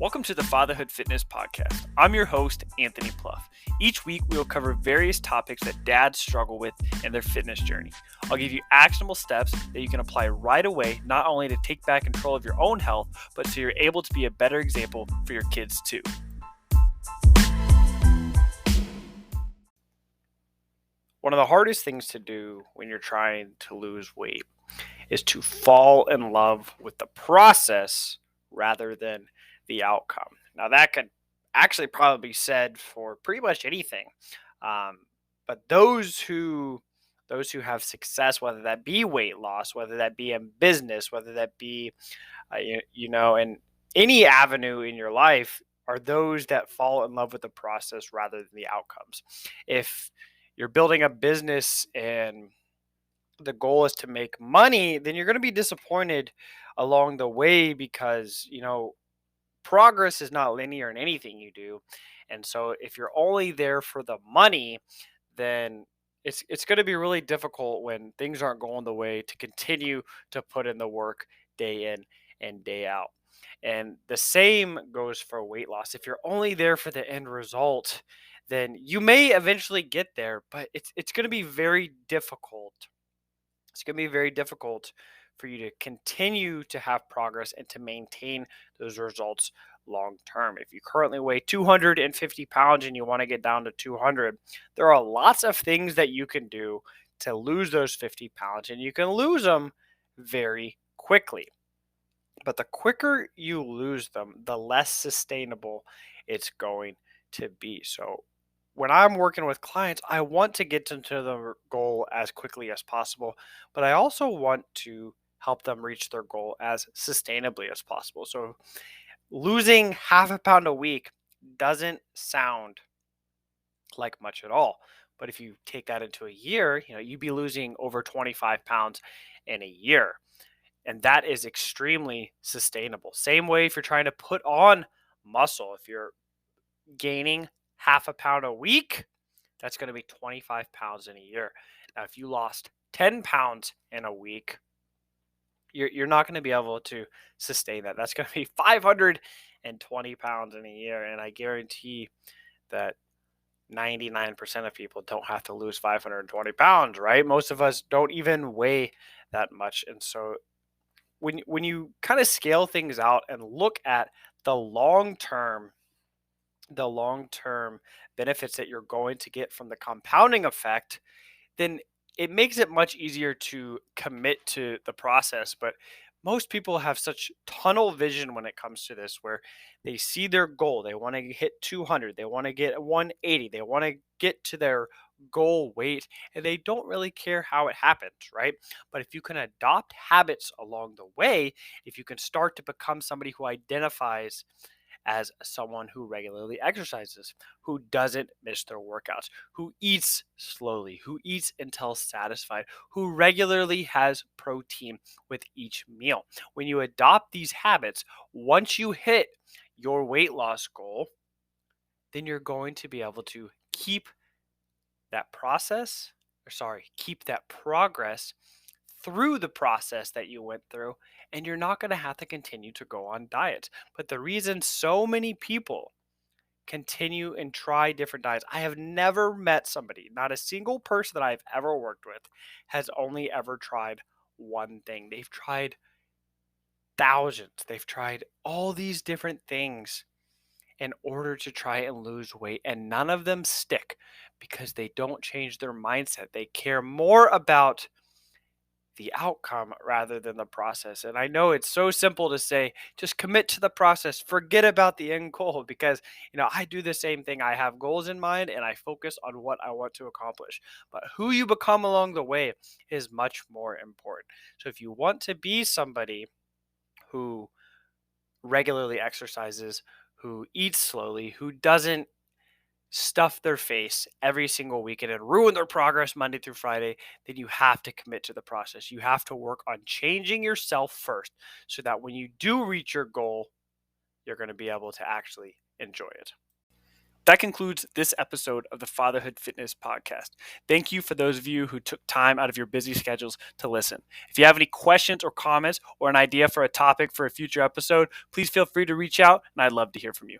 Welcome to the Fatherhood Fitness Podcast. I'm your host, Anthony Pluff. Each week, we will cover various topics that dads struggle with in their fitness journey. I'll give you actionable steps that you can apply right away, not only to take back control of your own health, but so you're able to be a better example for your kids too. One of the hardest things to do when you're trying to lose weight is to fall in love with the process rather than the outcome. Now, that could actually probably be said for pretty much anything. Um, but those who have success, whether that be weight loss, whether that be in business, whether that be in any avenue in your life, are those that fall in love with the process rather than the outcomes. If you're building a business and the goal is to make money, then you're going to be disappointed along the way because, progress is not linear in anything you do. And so if you're only there for the money, then it's going to be really difficult when things aren't going the way to continue to put in the work day in and day out. And the same goes for weight loss. If you're only there for the end result, then you may eventually get there, but it's going to be very difficult. It's going to be very difficult for you to continue to have progress and to maintain those results long term. If you currently weigh 250 pounds and you want to get down to 200, there are lots of things that you can do to lose those 50 pounds, and you can lose them very quickly. But the quicker you lose them, the less sustainable it's going to be. So when I'm working with clients, I want to get them to the goal as quickly as possible, but I also want to help them reach their goal as sustainably as possible. So losing half a pound a week doesn't sound like much at all. But if you take that into a year, you'd be losing over 25 pounds in a year. And that is extremely sustainable. Same way if you're trying to put on muscle, if you're gaining half a pound a week, that's going to be 25 pounds in a year. Now, if you lost 10 pounds in a week, you're not going to be able to sustain that. That's going to be 520 pounds in a year. And I guarantee that 99% of people don't have to lose 520 pounds, right? Most of us don't even weigh that much. And so when you kind of scale things out and look at the long-term benefits that you're going to get from the compounding effect, then it makes it much easier to commit to the process. But most people have such tunnel vision when it comes to this, where they see their goal. They want to hit 200. They want to get 180. They want to get to their goal weight, and they don't really care how it happens, right? But if you can adopt habits along the way, if you can start to become somebody who identifies as someone who regularly exercises, who doesn't miss their workouts, who eats slowly, who eats until satisfied, who regularly has protein with each meal. When you adopt these habits, once you hit your weight loss goal, then you're going to be able to keep keep that progress through the process that you went through, and you're not going to have to continue to go on diets. But the reason so many people continue and try different diets, I have never met somebody, not a single person that I've ever worked with has only ever tried one thing. They've tried thousands. They've tried all these different things in order to try and lose weight, and none of them stick because they don't change their mindset. They care more about the outcome rather than the process. And I know it's so simple to say, just commit to the process, forget about the end goal, because, I do the same thing. I have goals in mind and I focus on what I want to accomplish. But who you become along the way is much more important. So if you want to be somebody who regularly exercises, who eats slowly, who doesn't stuff their face every single weekend and ruin their progress Monday through Friday, then you have to commit to the process. You have to work on changing yourself first so that when you do reach your goal, you're going to be able to actually enjoy it. That concludes this episode of the Fatherhood Fitness Podcast. Thank you for those of you who took time out of your busy schedules to listen. If you have any questions or comments or an idea for a topic for a future episode, please feel free to reach out, and I'd love to hear from you.